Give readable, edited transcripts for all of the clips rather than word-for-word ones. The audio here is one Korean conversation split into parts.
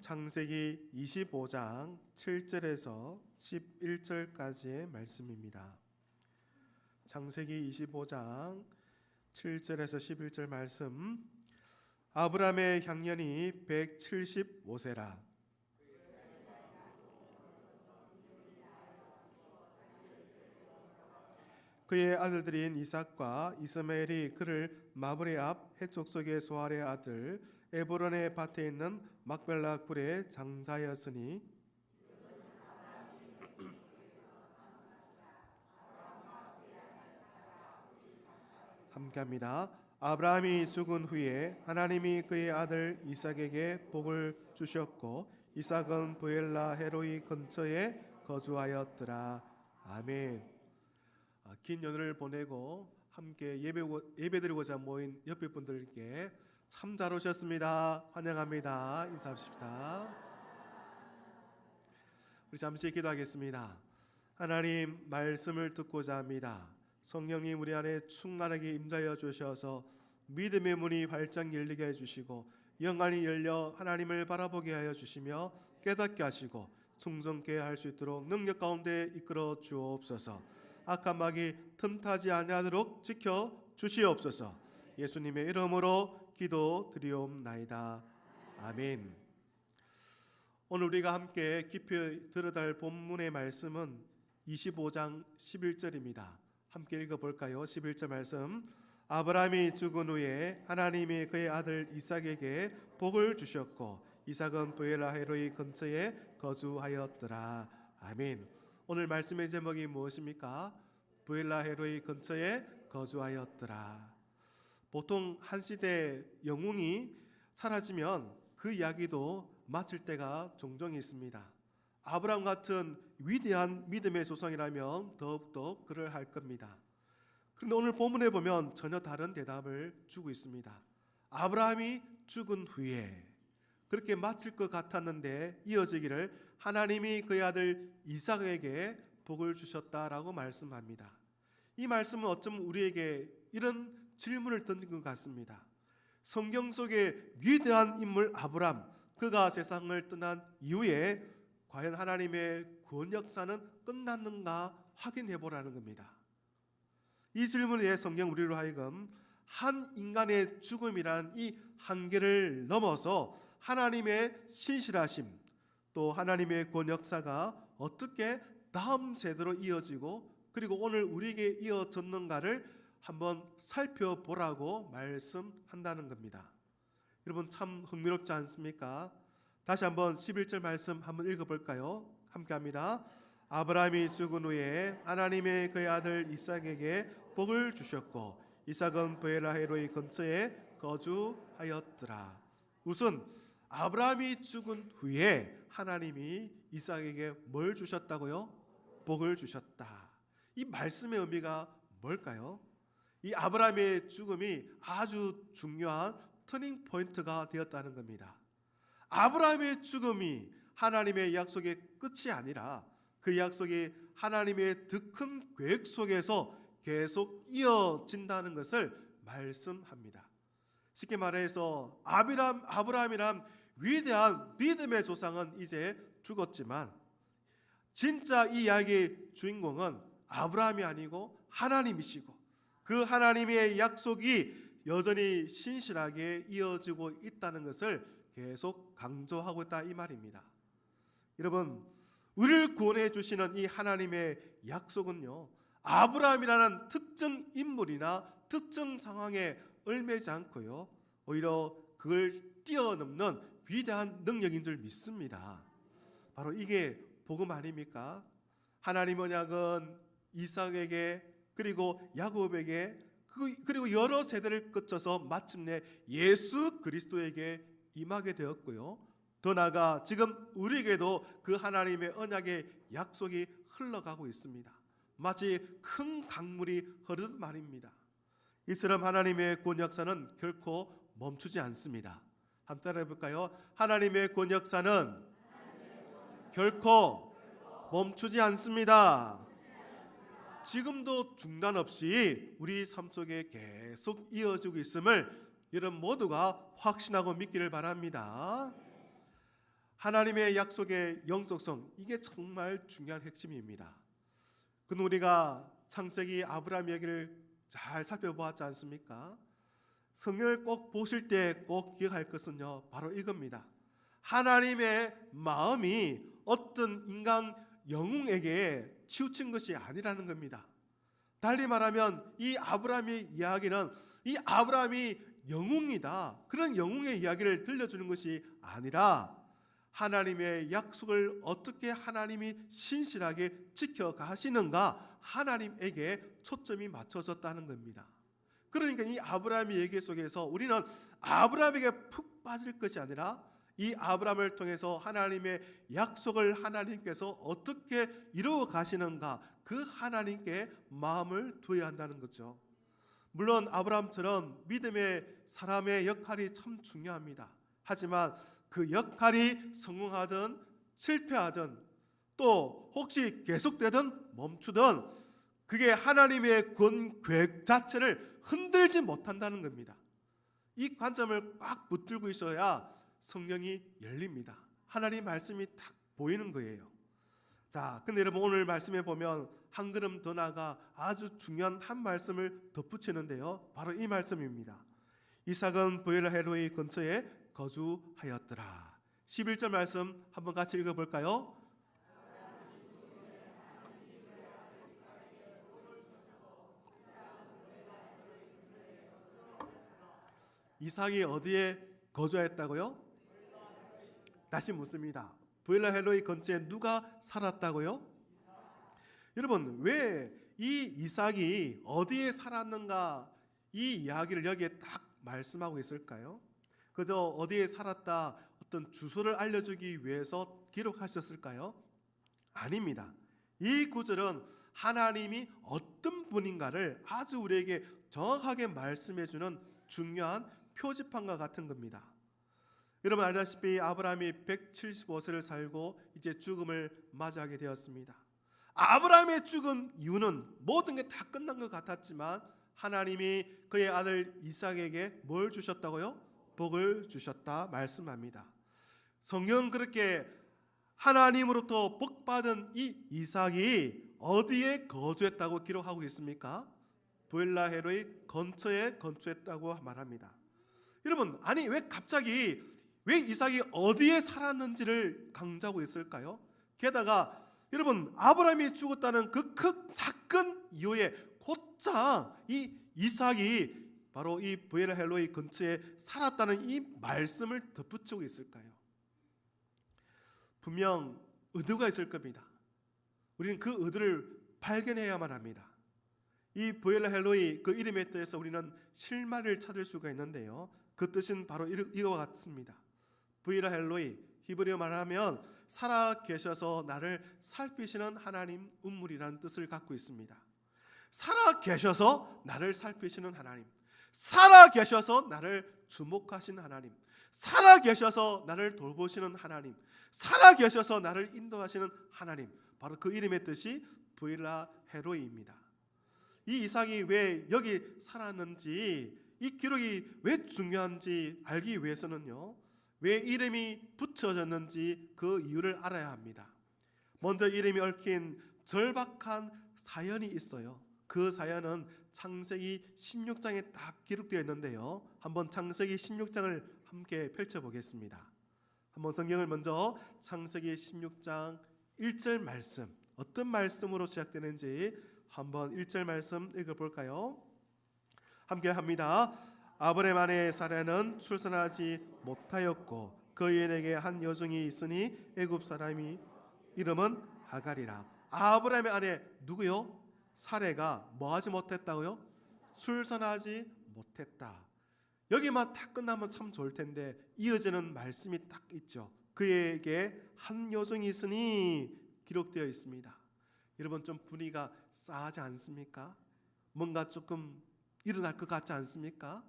창세기 25장 7절에서 11절까지의 말씀입니다. 창세기 25장 7절에서 11절 말씀. 아브라함의 향년이 175세라. 그의 아들들인 이삭과 이스마엘이 그를 마브레 앞 해족속의 소알의 아들 에브론의 밭에 있는 막벨라 굴에 장사하였으니 함께합니다. 아브라함이 죽은 후에 하나님이 그의 아들 이삭에게 복을 주셨고 이삭은 부엘라 헤로이 근처에 거주하였더라. 아멘. 긴 연휴를 보내고 함께 예배드리고자 모인 옆에 분들께 참 잘 오셨습니다. 환영합니다. 인사합시다. 우리 잠시 기도하겠습니다. 하나님, 말씀을 듣고자 합니다. 성령님 우리 안에 충만하게 임하여 주셔서 믿음의 문이 활짝 열리게 해주시고 영안이 열려 하나님을 바라보게 하여 주시며 깨닫게 하시고 충성케 할 수 있도록 능력 가운데 이끌어 주옵소서. 악한 마귀 틈타지 아니하도록 지켜 주시옵소서. 예수님의 이름으로 기도드리옵나이다. 아멘. 오늘 우리가 함께 깊이 들어야 할 본문의 말씀은 25장 11절입니다. 함께 읽어볼까요? 11절 말씀. 아브라함이 죽은 후에 하나님이 그의 아들 이삭에게 복을 주셨고 이삭은 부엘라 헤로이 근처에 거주하였더라. 아멘. 오늘 말씀의 제목이 무엇입니까? 부엘라 헤로이 근처에 거주하였더라. 보통 한 시대 영웅이 사라지면 그 이야기도 마칠 때가 종종 있습니다. 아브라함 같은 위대한 믿음의 조상이라면 더욱더 그럴할 겁니다. 그런데 오늘 본문에 보면 전혀 다른 대답을 주고 있습니다. 아브라함이 죽은 후에 그렇게 마칠 것 같았는데 이어지기를 하나님이 그의 아들 이삭에게 복을 주셨다라고 말씀합니다. 이 말씀은 어쩌면 우리에게 이런 질문을 던진 것 같습니다. 성경 속의 위대한 인물 아브라함, 그가 세상을 떠난 이후에 과연 하나님의 구원 역사는 끝났는가 확인해 보라는 겁니다. 이 질문에 성경 우리로 하여금 한 인간의 죽음이란 이 한계를 넘어서 하나님의 신실하심, 또 하나님의 구원 역사가 어떻게 다음 세대로 이어지고 그리고 오늘 우리에게 이어졌는가를 한번 살펴보라고 말씀한다는 겁니다. 여러분 참 흥미롭지 않습니까? 다시 한번 11절 말씀 한번 읽어볼까요? 함께합니다. 아브라함이 죽은 후에 하나님의 그의 아들 이삭에게 복을 주셨고 이삭은 부엘라 헤로이 근처에 거주하였더라. 우선 아브라함이 죽은 후에 하나님이 이삭에게 뭘 주셨다고요? 복을 주셨다. 이 말씀의 의미가 뭘까요? 이 아브라함의 죽음이 아주 중요한 터닝 포인트가 되었다는 겁니다. 아브라함의 죽음이 하나님의 약속의 끝이 아니라 그 약속이 하나님의 더 큰 계획 속에서 계속 이어진다는 것을 말씀합니다. 쉽게 말해서 아브라함이란 위대한 믿음의 조상은 이제 죽었지만 진짜 이 이야기의 주인공은 아브라함이 아니고 하나님이시고 그 하나님의 약속이 여전히 신실하게 이어지고 있다는 것을 계속 강조하고 있다 이 말입니다. 여러분, 우리를 구원해 주시는 이 하나님의 약속은요, 아브라함이라는 특정 인물이나 특정 상황에 얽매지 않고요, 오히려 그걸 뛰어넘는 위대한 능력인 줄 믿습니다. 바로 이게 복음 아닙니까? 하나님 언약은 이삭에게 그리고 야곱에게 그리고 여러 세대를 거쳐서 마침내 예수 그리스도에게 임하게 되었고요. 더 나아가 지금 우리에게도 그 하나님의 언약의 약속이 흘러가고 있습니다. 마치 큰 강물이 흐르듯 말입니다. 이처럼 하나님의 구원 역사는 결코 멈추지 않습니다. 한번 따라해 볼까요? 하나님의 구원 역사는 결코 멈추지 않습니다. 지금도 중단 없이 우리 삶 속에 계속 이어지고 있음을 여러분 모두가 확신하고 믿기를 바랍니다. 하나님의 약속의 영속성, 이게 정말 중요한 핵심입니다. 그는 우리가 창세기 아브라함 얘기를 잘 살펴보았지 않습니까? 성경을 꼭 보실 때 꼭 기억할 것은요, 바로 이겁니다. 하나님의 마음이 어떤 인간 영웅에게 치우친 것이 아니라는 겁니다. 달리 말하면 이 아브라함의 이야기는 이 아브라함이 영웅이다, 그런 영웅의 이야기를 들려주는 것이 아니라 하나님의 약속을 어떻게 하나님이 신실하게 지켜가시는가, 하나님에게 초점이 맞춰졌다는 겁니다. 그러니까 이 아브라함의 얘기 속에서 우리는 아브라함에게 푹 빠질 것이 아니라 이 아브라함을 통해서 하나님의 약속을 하나님께서 어떻게 이루어 가시는가, 그 하나님께 마음을 두어야 한다는 거죠. 물론 아브라함처럼 믿음의 사람의 역할이 참 중요합니다. 하지만 그 역할이 성공하든 실패하든 또 혹시 계속되든 멈추든 그게 하나님의 계획 자체를 흔들지 못한다는 겁니다. 이 관점을 꽉 붙들고 있어야 성경이 열립니다. 하나님 말씀이 딱 보이는 거예요. 자, 근데 여러분 오늘 말씀에 보면 한 걸음 더 나아가 아주 중요한 한 말씀을 덧붙이는데요, 바로 이 말씀입니다. 이삭은 브엘라헬로이 근처에 거주하였더라. 11절 말씀 한번 같이 읽어볼까요? 이삭이 어디에 거주했다고요? 다시 묻습니다. 브엘라헬로이 근처에 누가 살았다고요? 여러분, 왜 이 이삭이 어디에 살았는가, 이 이야기를 여기에 딱 말씀하고 있을까요? 그저 어디에 살았다 어떤 주소를 알려주기 위해서 기록하셨을까요? 아닙니다. 이 구절은 하나님이 어떤 분인가를 아주 우리에게 정확하게 말씀해주는 중요한 표지판과 같은 겁니다. 여러분 알다시피 아브라함이 175세를 살고 이제 죽음을 맞이하게 되었습니다. 아브라함의 죽은 이유는 모든 게 다 끝난 것 같았지만 하나님이 그의 아들 이삭에게 뭘 주셨다고요? 복을 주셨다 말씀합니다. 성경은 그렇게 하나님으로부터 복받은 이 이삭이 어디에 거주했다고 기록하고 있습니까? 브엘라헬로이 근처에 거주했다고 말합니다. 여러분, 아니 왜 갑자기 왜 이삭이 어디에 살았는지를 강조하고 있을까요? 게다가 여러분, 아브라함이 죽었다는 그 큰 사건 이후에 곧장 이 이삭이 바로 이 브엘라헬로이 근처에 살았다는 이 말씀을 덧붙이고 있을까요? 분명 의도가 있을 겁니다. 우리는 그 의도를 발견해야만 합니다. 이 브엘라헬로이 그 이름의 뜻에서 우리는 실마리를 찾을 수가 있는데요, 그 뜻은 바로 이와 같습니다. 브엘라헬로이, 히브리어 말하면 살아 계셔서 나를 살피시는 하나님, 운물이라는 뜻을 갖고 있습니다. 살아 계셔서 나를 살피시는 하나님, 살아 계셔서 나를 주목하시는 하나님, 살아 계셔서 나를 돌보시는 하나님, 살아 계셔서 나를 인도하시는 하나님, 바로 그 이름의 뜻이 브엘라헬로이입니다. 이 이삭이 왜 여기 살았는지, 이 기록이 왜 중요한지 알기 위해서는요, 왜 이름이 붙여졌는지 그 이유를 알아야 합니다. 먼저 이름이 얽힌 절박한 사연이 있어요. 그 사연은 창세기 16장에 딱 기록되어 있는데요, 한번 창세기 16장을 함께 펼쳐보겠습니다. 한번 성경을 먼저 창세기 16장 1절 말씀, 어떤 말씀으로 시작되는지 한번 1절 말씀 읽어볼까요? 함께 합니다. 아브라함 아내 사라는 출산하지 못하였고 그 여인에게 한 여종이 있으니 애굽 사람이 이름은 하갈이라. 아브라함의 아내 누구요? 사레가 뭐하지 못했다고요? 출산하지 못했다. 여기만 딱 끝나면 참 좋을 텐데 이어지는 말씀이 딱 있죠. 그에게 한 여종이 있으니 기록되어 있습니다. 여러분 좀 분위기가 싸하지 않습니까? 뭔가 조금 일어날 것 같지 않습니까?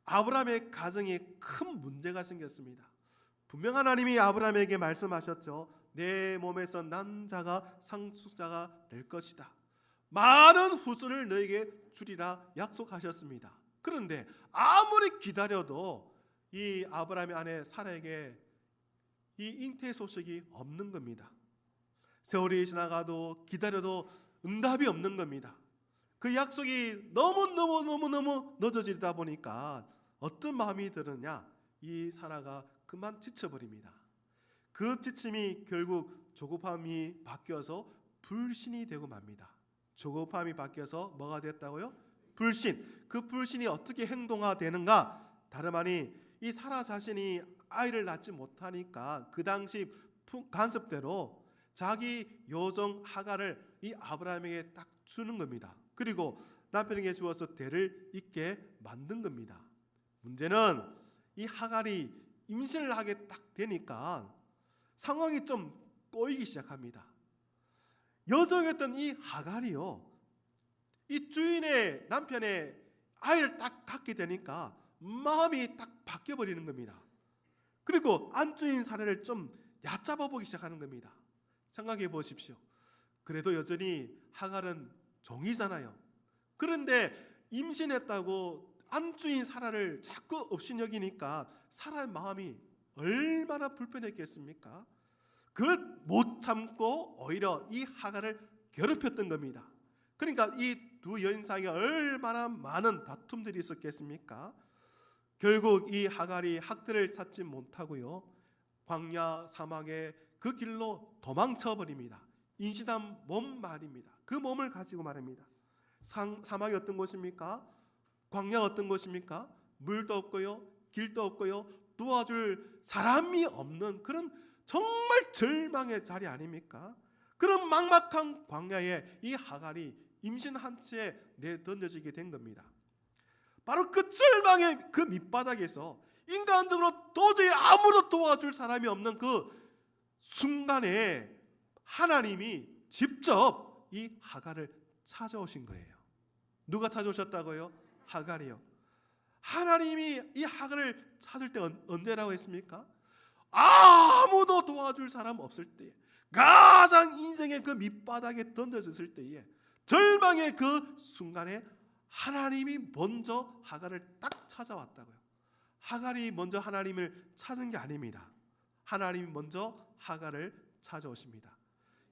아브라함의 가정에 큰 문제가 생겼습니다. 분명 하나님이 아브라함에게 말씀하셨죠. 내 몸에서 난 자가 상속자가 될 것이다. 많은 후손을 너에게 주리라 약속하셨습니다. 그런데 아무리 기다려도 이 아브라함의 아내 사라에게 이 잉태 소식이 없는 겁니다. 세월이 지나가도 기다려도 응답이 없는 겁니다. 그 약속이 너무 늦어지다 보니까 어떤 마음이 드느냐, 이 사라가 그만 지쳐버립니다. 그 지침이 결국 조급함이 바뀌어서 불신이 되고 맙니다. 조급함이 바뀌어서 뭐가 됐다고요? 불신. 그 불신이 어떻게 행동화되는가? 다름 아니 이 사라 자신이 아이를 낳지 못하니까 그 당시 간섭대로 자기 여종 하갈을 이 아브라함에게 딱 주는 겁니다. 그리고 남편에게 주어서 대를 잇게 만든 겁니다. 문제는 이 하갈이 임신을 하게 딱 되니까 상황이 좀 꼬이기 시작합니다. 여성이었던 이 하갈이요, 이 주인의 남편의 아이를 딱 갖게 되니까 마음이 딱 바뀌어버리는 겁니다. 그리고 안주인 사례를 좀 얕잡아 보기 시작하는 겁니다. 생각해 보십시오. 그래도 여전히 하갈은 종이잖아요. 그런데 임신했다고 안주인 사라를 자꾸 업신여기니까 사라의 마음이 얼마나 불편했겠습니까? 그걸 못 참고 오히려 이 하갈을 괴롭혔던 겁니다. 그러니까 이 두 여인 사이에 얼마나 많은 다툼들이 있었겠습니까? 결국 이 하갈이 학대를 찾지 못하고요, 광야 사막의 그 길로 도망쳐 버립니다. 임신한 몸 말입니다. 그 몸을 가지고 말입니다. 사막이 어떤 곳입니까? 광야 어떤 곳입니까? 물도 없고요, 길도 없고요, 도와줄 사람이 없는 그런 정말 절망의 자리 아닙니까? 그런 막막한 광야에 이 하갈이 임신한 채 내던져지게 된 겁니다. 바로 그 절망의 그 밑바닥에서 인간적으로 도저히 아무도 도와줄 사람이 없는 그 순간에 하나님이 직접 이 하갈을 찾아오신 거예요. 누가 찾아오셨다고요? 하갈이요. 하나님이 이 하갈을 찾을 때 언제라고 했습니까? 아무도 도와줄 사람 없을 때에, 가장 인생의 그 밑바닥에 던져졌을 때에, 절망의 그 순간에 하나님이 먼저 하갈을 딱 찾아왔다고요. 하갈이 먼저 하나님을 찾은 게 아닙니다. 하나님이 먼저 하갈을 찾아오십니다.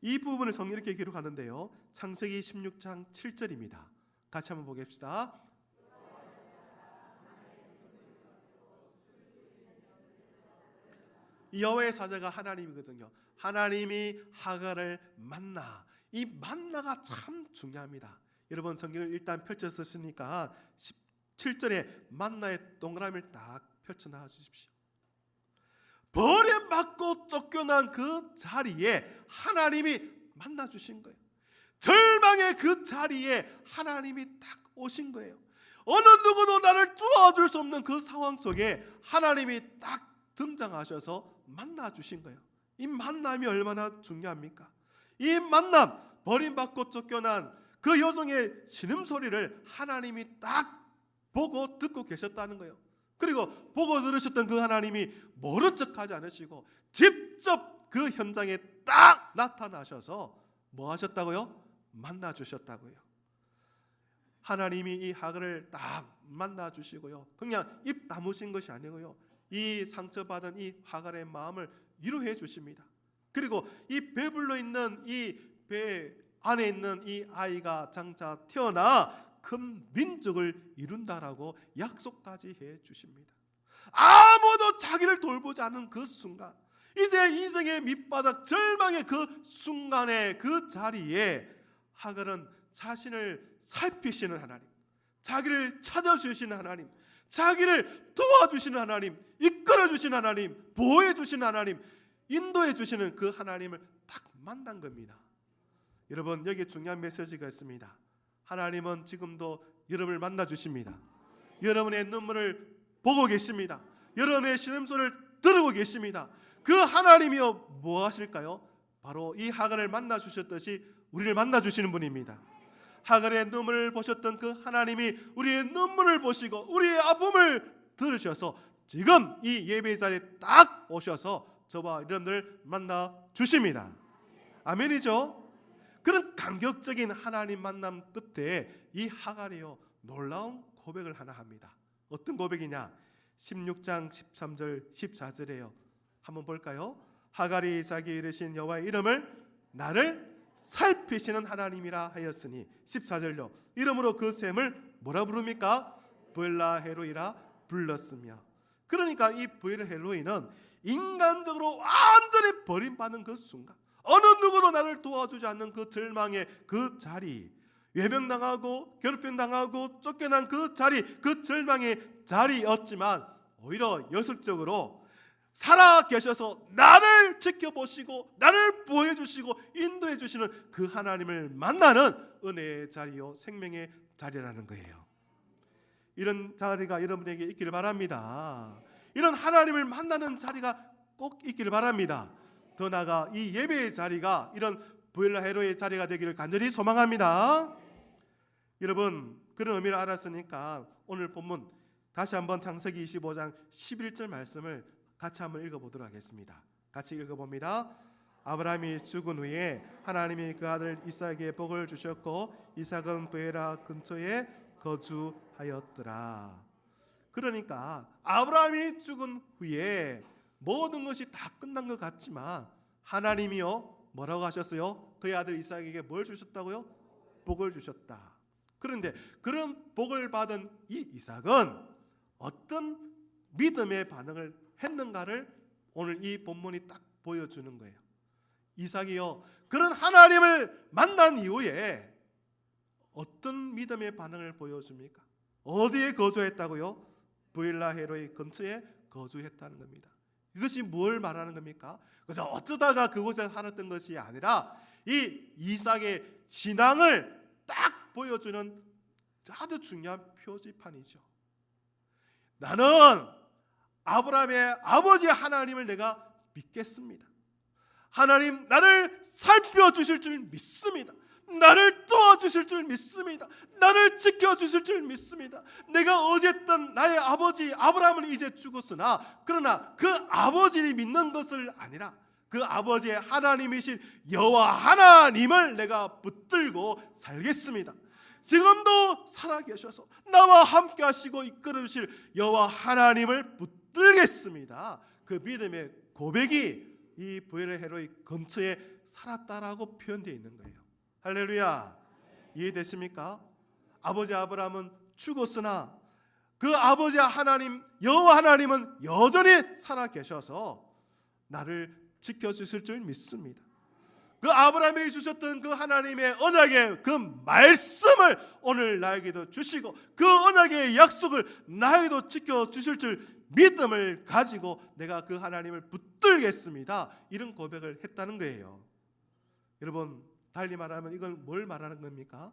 이 부분을 성경이 이렇게 기록하는데요, 창세기 16장 7절입니다. 같이 한번 보겠습니다. 여호와의 사자가 하나님이거든요. 하나님이 하갈을 만나. 이 만나가 참 중요합니다. 여러분 성경을 일단 펼쳐 쓰시니까 17절에 만나의 동그라미를 딱 펼쳐 놔 주십시오. 버림받고 쫓겨난 그 자리에 하나님이 만나 주신 거예요. 절망의 그 자리에 하나님이 딱 오신 거예요. 어느 누구도 나를 도와줄 수 없는 그 상황 속에 하나님이 딱 등장하셔서 만나 주신 거예요. 이 만남이 얼마나 중요합니까? 이 만남, 버림받고 쫓겨난 그 여종의 신음소리를 하나님이 딱 보고 듣고 계셨다는 거예요. 그리고 보고 들으셨던 그 하나님이 모른 척하지 않으시고 직접 그 현장에 딱 나타나셔서 뭐 하셨다고요? 만나 주셨다고요. 하나님이 이 하갈을 딱 만나 주시고요, 그냥 입 다무신 것이 아니고요, 이 상처받은 이 하갈의 마음을 위로해 주십니다. 그리고 이 배불러 있는 이 배 안에 있는 이 아이가 장차 태어나 큰 민족을 이룬다라고 약속까지 해 주십니다. 아무도 자기를 돌보지 않은 그 순간, 이제 인생의 밑바닥 절망의 그 순간의 그 자리에 하갈은 자신을 살피시는 하나님, 자기를 찾아주시는 하나님, 자기를 도와주시는 하나님, 이끌어주시는 하나님, 보호해주시는 하나님, 인도해주시는 그 하나님을 딱 만난 겁니다. 여러분, 여기에 중요한 메시지가 있습니다. 하나님은 지금도 여러분을 만나 주십니다. 여러분의 눈물을 보고 계십니다. 여러분의 신음소리를 들고 계십니다. 그 하나님이요 뭐 하실까요? 바로 이 하갈을 만나 주셨듯이 우리를 만나 주시는 분입니다. 하갈의 눈물을 보셨던 그 하나님이 우리의 눈물을 보시고 우리의 아픔을 들으셔서 지금 이 예배 자리에 딱 오셔서 저와 여러분들 만나 주십니다. 아멘이죠? 그런 감격적인 하나님 만남 끝에 이 하갈이요 놀라운 고백을 하나 합니다. 어떤 고백이냐? 16장 13절 14절에요. 한번 볼까요? 하갈이 자기 이르신 여호와의 이름을 나를 살피시는 하나님이라 하였으니 14절로 이름으로 그 샘을 뭐라 부릅니까? 브엘라헬로이라 불렀으며, 그러니까 이 브엘라헬로이는 인간적으로 완전히 버림받는 그 순간, 어느 누구도 나를 도와주지 않는 그 절망의 그 자리, 외면당하고 괴롭힘당하고 쫓겨난 그 자리, 그 절망의 자리였지만 오히려 역설적으로 살아계셔서 나를 지켜보시고 나를 보호해 주시고 인도해 주시는 그 하나님을 만나는 은혜의 자리요 생명의 자리라는 거예요. 이런 자리가 여러분에게 있기를 바랍니다. 이런 하나님을 만나는 자리가 꼭 있기를 바랍니다. 더 나아가 이 예배의 자리가 이런 브엘라헬로의 자리가 되기를 간절히 소망합니다. 여러분, 그런 의미를 알았으니까 오늘 본문 다시 한번 창세기 25장 11절 말씀을 같이 한번 읽어보도록 하겠습니다. 같이 읽어봅니다. 아브라함이 죽은 후에 하나님이 그 아들 이삭에게 복을 주셨고 이삭은 브에라 근처에 거주하였더라. 그러니까 아브라함이 죽은 후에 모든 것이 다 끝난 것 같지만 하나님이요 뭐라고 하셨어요? 그의 아들 이삭에게 뭘 주셨다고요? 복을 주셨다. 그런데 그런 복을 받은 이 이삭은 어떤 믿음의 반응을 했는가를 오늘 이 본문이 딱 보여주는 거예요. 이삭이요 그런 하나님을 만난 이후에 어떤 믿음의 반응을 보여줍니까? 어디에 거주했다고요? 브엘라헬로의 근처에 거주했다는 겁니다. 이것이 뭘 말하는 겁니까? 그래서 어쩌다가 그곳에 살았던 것이 아니라 이 이삭의 신앙을 딱 보여주는 아주 중요한 표지판이죠. 나는 아브라함의 아버지 하나님을 내가 믿겠습니다. 하나님 나를 살펴주실 줄 믿습니다. 나를 도와주실 줄 믿습니다. 나를 지켜주실 줄 믿습니다. 내가 어쨌든 나의 아버지 아브라함은 이제 죽었으나 그러나 그 아버지를 믿는 것을 아니라 그 아버지의 하나님이신 여호와 하나님을 내가 붙들고 살겠습니다. 지금도 살아계셔서 나와 함께 하시고 이끌어 주실 여호와 하나님을 붙들겠습니다. 그 믿음의 고백이 이 브엘라헬로의 근처에 살았다라고 표현되어 있는 거예요. 할렐루야. 이해되십니까? 아버지 아브라함은 죽었으나 그 아버지 하나님 여호와 하나님은 여전히 살아계셔서 나를 지켜주실 줄 믿습니다. 그 아브라함에게 주셨던 그 하나님의 언약의 그 말씀을 오늘 나에게도 주시고 그 언약의 약속을 나에게도 지켜주실 줄 믿음을 가지고 내가 그 하나님을 붙들겠습니다. 이런 고백을 했다는 거예요. 여러분 달리 말하면 이건 뭘 말하는 겁니까?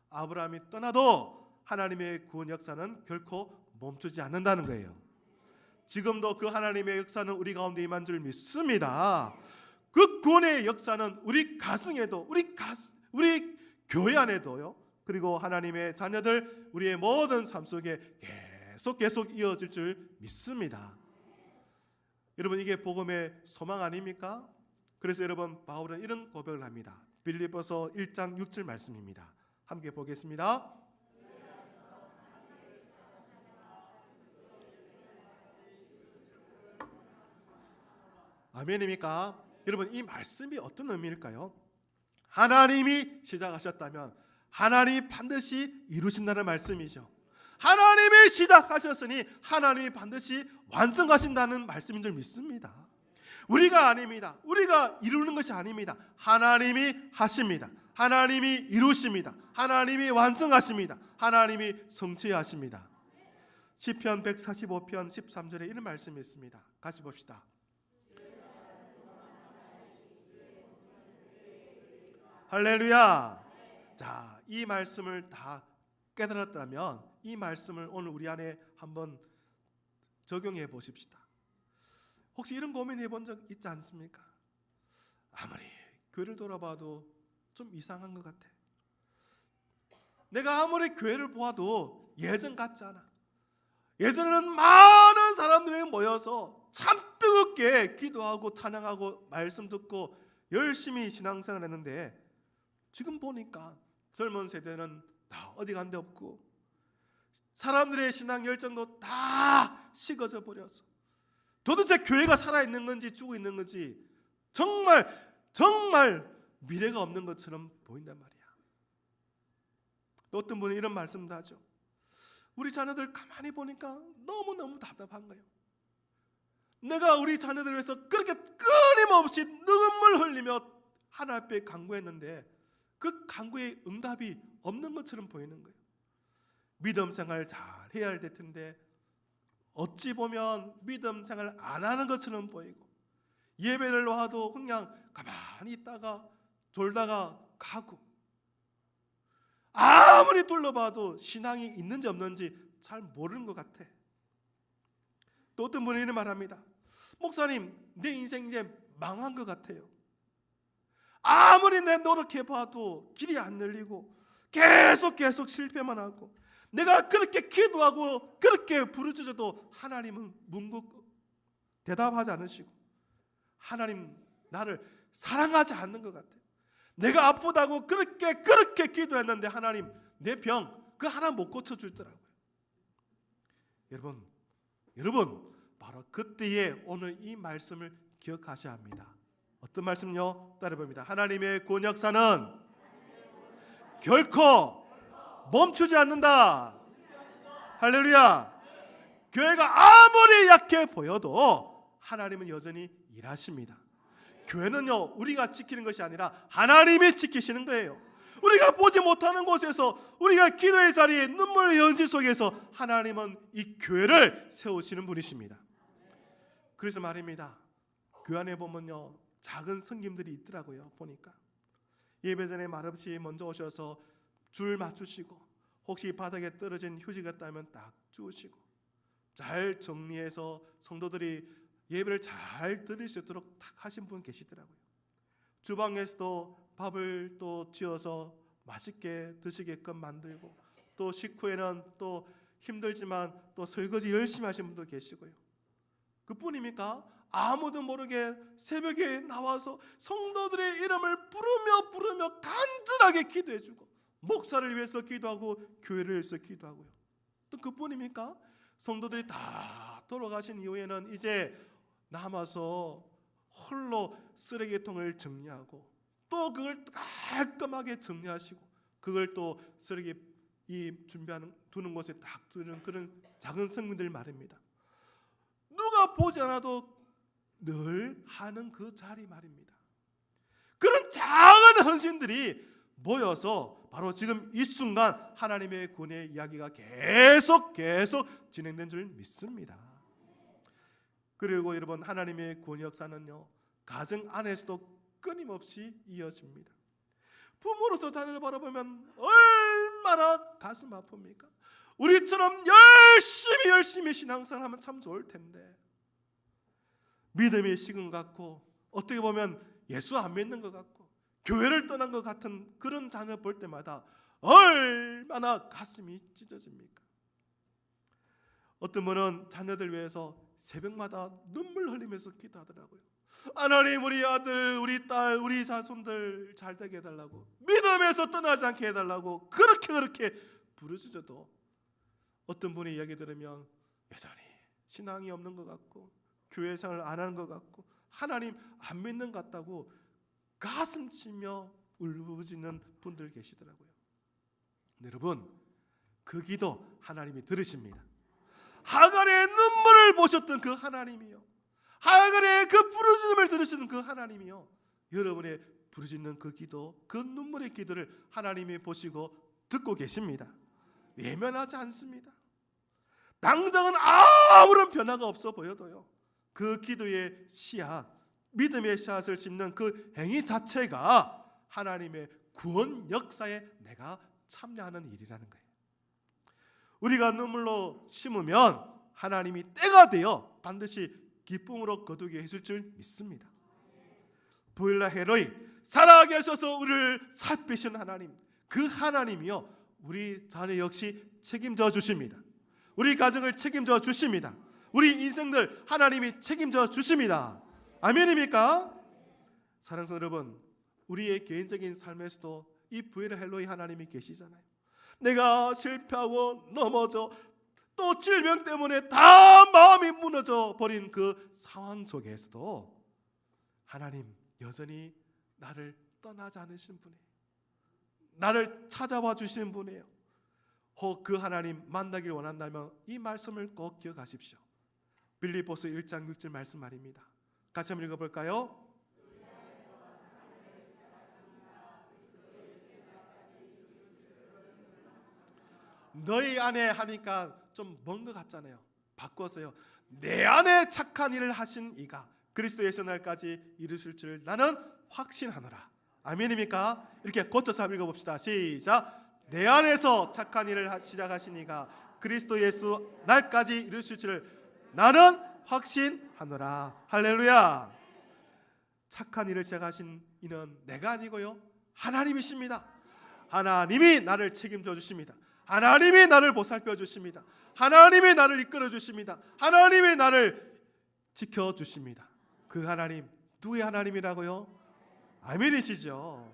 아브라함이 떠나도 하나님의 구원 역사는 결코 멈추지 않는다는 거예요. 지금도 그 하나님의 역사는 우리 가운데 임한 줄 믿습니다. 그 구원의 역사는 우리 가정에도 우리 교회 안에도요. 그리고 하나님의 자녀들 우리의 모든 삶 속에 계속 이어질 줄 믿습니다. 여러분 이게 복음의 소망 아닙니까? 그래서 여러분 바울은 이런 고백을 합니다. 빌립보서 1장 6절 말씀입니다. 함께 보겠습니다. 아멘입니까? 여러분 이 말씀이 어떤 의미일까요? 하나님이 시작하셨다면 하나님이 반드시 이루신다는 말씀이죠. 하나님이 시작하셨으니 하나님이 반드시 완성하신다는 말씀인 줄 믿습니다. 우리가 아닙니다. 우리가 이루는 것이 아닙니다. 하나님이 하십니다. 하나님이 이루십니다. 하나님이 완성하십니다. 하나님이 성취하십니다. 시편 145편 13절에 이런 말씀이 있습니다. 같이 봅시다. 할렐루야. 자, 이 말씀을 다 깨달았다면 이 말씀을 오늘 우리 안에 한번 적용해 보십시다. 혹시 이런 고민해 본 적 있지 않습니까? 아무리 교회를 돌아봐도 좀 이상한 것 같아. 내가 아무리 교회를 보아도 예전 같지 않아. 예전에는 많은 사람들이 모여서 참 뜨겁게 기도하고 찬양하고 말씀 듣고 열심히 신앙생활 했는데 지금 보니까 젊은 세대는 다 어디 간 데 없고 사람들의 신앙 열정도 다 식어져 버려서 도대체 교회가 살아있는 건지 죽어 있는 건지 정말 미래가 없는 것처럼 보인단 말이야. 또 어떤 분은 이런 말씀도 하죠. 우리 자녀들 가만히 보니까 너무너무 답답한 거예요. 내가 우리 자녀들을 위해서 그렇게 끊임없이 눈물 흘리며 하나님 앞에 간구했는데 그 간구에 응답이 없는 것처럼 보이는 거예요. 믿음 생활 잘 해야 할 텐데 어찌 보면 믿음 생활 안 하는 것처럼 보이고, 예배를 와도 그냥 가만히 있다가 졸다가 가고, 아무리 둘러봐도 신앙이 있는지 없는지 잘 모르는 것 같아. 또 어떤 분이 이런 말합니다. 목사님, 내 인생 이제 망한 것 같아요. 아무리 내 노력해봐도 길이 안 열리고 계속 실패만 하고, 내가 그렇게 기도하고 그렇게 부르짖어도 하나님은 묵묵 대답하지 않으시고, 하나님 나를 사랑하지 않는 것 같아요. 내가 아프다고 그렇게 기도했는데 하나님 내 병 그 하나 못 고쳐주더라고요. 여러분 바로 그때에 오늘 이 말씀을 기억하셔야 합니다. 어떤 말씀요? 따라봅니다. 하나님의 구원 역사는 결코 멈추지 않는다. 할렐루야. 교회가 아무리 약해 보여도 하나님은 여전히 일하십니다. 교회는요, 우리가 지키는 것이 아니라 하나님이 지키시는 거예요. 우리가 보지 못하는 곳에서, 우리가 기도의 자리에, 눈물의 현실 속에서 하나님은 이 교회를 세우시는 분이십니다. 그래서 말입니다. 교회 안에 보면요, 작은 성김들이 있더라고요. 보니까 예배 전에 말없이 먼저 오셔서 줄 맞추시고, 혹시 바닥에 떨어진 휴지 같다면 딱 주우시고, 잘 정리해서 성도들이 예배를 잘 드릴 수 있도록 딱 하신 분 계시더라고요. 주방에서도 밥을 또 지어서 맛있게 드시게끔 만들고, 또 식후에는 또 힘들지만 또 설거지 열심히 하신 분도 계시고요. 그뿐입니까? 아무도 모르게 새벽에 나와서 성도들의 이름을 부르며 간절하게 기도해주고, 목사를 위해서 기도하고 교회를 위해서 기도하고요. 또 그뿐입니까? 성도들이 다 돌아가신 이후에는 이제 남아서 홀로 쓰레기통을 정리하고, 또 그걸 깔끔하게 정리하시고, 그걸 또 쓰레기 준비하는 두는 곳에 딱 두는 그런 작은 성민들 말입니다. 누가 보지 않아도 늘 하는 그 자리 말입니다. 그런 작은 헌신들이 모여서 바로 지금 이 순간 하나님의 구원의 이야기가 계속 진행된 줄 믿습니다. 그리고 여러분, 하나님의 구원 역사는요, 가정 안에서도 끊임없이 이어집니다. 부모로서 자녀를 바라보면 얼마나 가슴 아픕니까? 우리처럼 열심히 신앙생활 하면 참 좋을 텐데, 믿음이 식은 것 같고, 어떻게 보면 예수 안 믿는 것 같고, 교회를 떠난 것 같은 그런 자녀 볼 때마다 얼마나 가슴이 찢어집니까? 어떤 분은 자녀들 위해서 새벽마다 눈물 흘리면서 기도하더라고요. 하나님, 우리 아들, 우리 딸, 우리 자손들 잘 되게 해달라고, 믿음에서 떠나지 않게 해달라고 그렇게 부르짖어도 어떤 분의 이야기 들으면 여전히 신앙이 없는 것 같고, 교회 생활을 안 하는 것 같고, 하나님 안 믿는 것 같다고 가슴 치며 울부짖는 분들 계시더라고요. 여러분, 그 기도 하나님이 들으십니다. 하갈의 눈물을 보셨던 그 하나님이요, 하갈의 그 부르짖음을 들으시는 그 하나님이요, 여러분의 부르짖는 그 기도, 그 눈물의 기도를 하나님이 보시고 듣고 계십니다. 외면하지 않습니다. 당장은 아무런 변화가 없어 보여도요, 그 기도의 씨앗, 믿음의 씨앗을 심는 그 행위 자체가 하나님의 구원 역사에 내가 참여하는 일이라는 거예요. 우리가 눈물로 심으면 하나님이 때가 되어 반드시 기쁨으로 거두게 해줄 줄 믿습니다. 부엘라 헬로이, 살아계셔서 우리를 살피신 하나님, 그 하나님이요, 우리 자녀 역시 책임져 주십니다. 우리 가정을 책임져 주십니다. 우리 인생들 하나님이 책임져 주십니다. 아멘입니까? 사랑하는 여러분, 우리의 개인적인 삶에서도 이 부엘라 헬로이 하나님이 계시잖아요. 내가 실패하고 넘어져 또 질병 때문에 다 마음이 무너져 버린 그 상황 속에서도 하나님 여전히 나를 떠나지 않으신 분이에요. 나를 찾아와 주시는 분이에요. 혹 그 하나님 만나길 원한다면 이 말씀을 꼭 기억하십시오. 빌립보서 1장 6절 말씀 말입니다. 같이 한번 읽어볼까요? 너희 안에 하니까 좀 먼 것 같잖아요. 바꿔서요. 내 안에 착한 일을 하신 이가 그리스도 예수 날까지 이루실 줄 나는 확신하노라. 아멘입니까? 이렇게 고쳐서 한번 읽어봅시다. 시작. 내 안에서 착한 일을 시작하신 이가 그리스도 예수 날까지 이루실 줄 나는 확신하노라. 할렐루야. 착한 일을 시작하신 이는 내가 아니고요, 하나님이십니다. 하나님이 나를 책임져 주십니다. 하나님이 나를 보살펴 주십니다. 하나님이 나를 이끌어 주십니다. 하나님이 나를 지켜 주십니다. 그 하나님, 누구의 하나님이라고요? 아멘이시죠.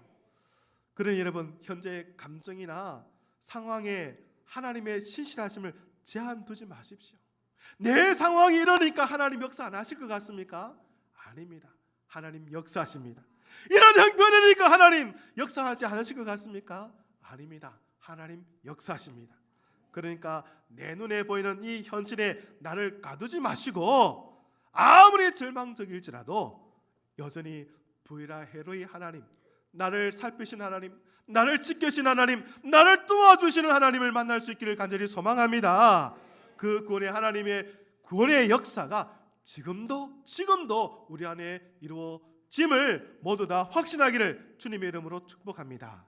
그러니 여러분, 현재 감정이나 상황에 하나님의 신실하심을 제한 두지 마십시오. 내 상황이 이러니까 하나님 역사 안 하실 것 같습니까? 아닙니다. 하나님 역사하십니다. 이런 형편이니까 하나님 역사하지 않으실 것 같습니까? 아닙니다. 하나님 역사하십니다. 그러니까 내 눈에 보이는 이 현실에 나를 가두지 마시고, 아무리 절망적일지라도 여전히 부이라 헤로이 하나님, 나를 살피신 하나님, 나를 지켜신 하나님, 나를 도와주시는 하나님을 만날 수 있기를 간절히 소망합니다. 그 구원의 하나님의 구원의 역사가 지금도 우리 안에 이루어짐을 모두 다 확신하기를 주님의 이름으로 축복합니다.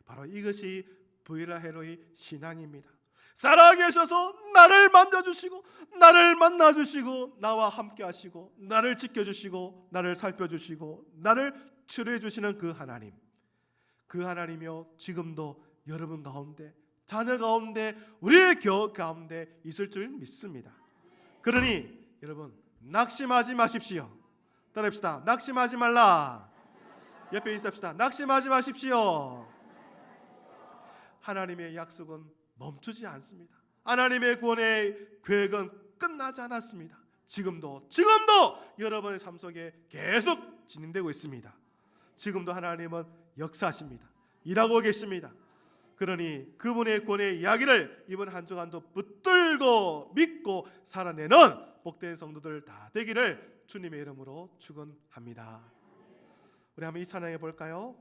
바로 이것이 부이라 헤로이 신앙입니다. 살아계셔서 나를 만져주시고 나를 만나주시고 나와 함께 하시고 나를 지켜주시고 나를 살펴주시고 나를 치료해주시는 그 하나님, 그 하나님이요 지금도 여러분 가운데, 자녀 가운데, 우리의 교회 가운데 있을 줄 믿습니다. 그러니 여러분 낙심하지 마십시오. 따라합시다. 낙심하지 말라. 옆에 있읍시다. 낙심하지 마십시오. 하나님의 약속은 멈추지 않습니다. 하나님의 구원의 계획은 끝나지 않았습니다. 지금도 여러분의 삶 속에 계속 진행되고 있습니다. 지금도 하나님은 역사하십니다. 일하고 계십니다. 그러니 그분의 구원의 이야기를 이번 한 주간도 붙들고 믿고 살아내는 복된 성도들 다 되기를 주님의 이름으로 축원합니다. 우리 한번 이 찬양해 볼까요?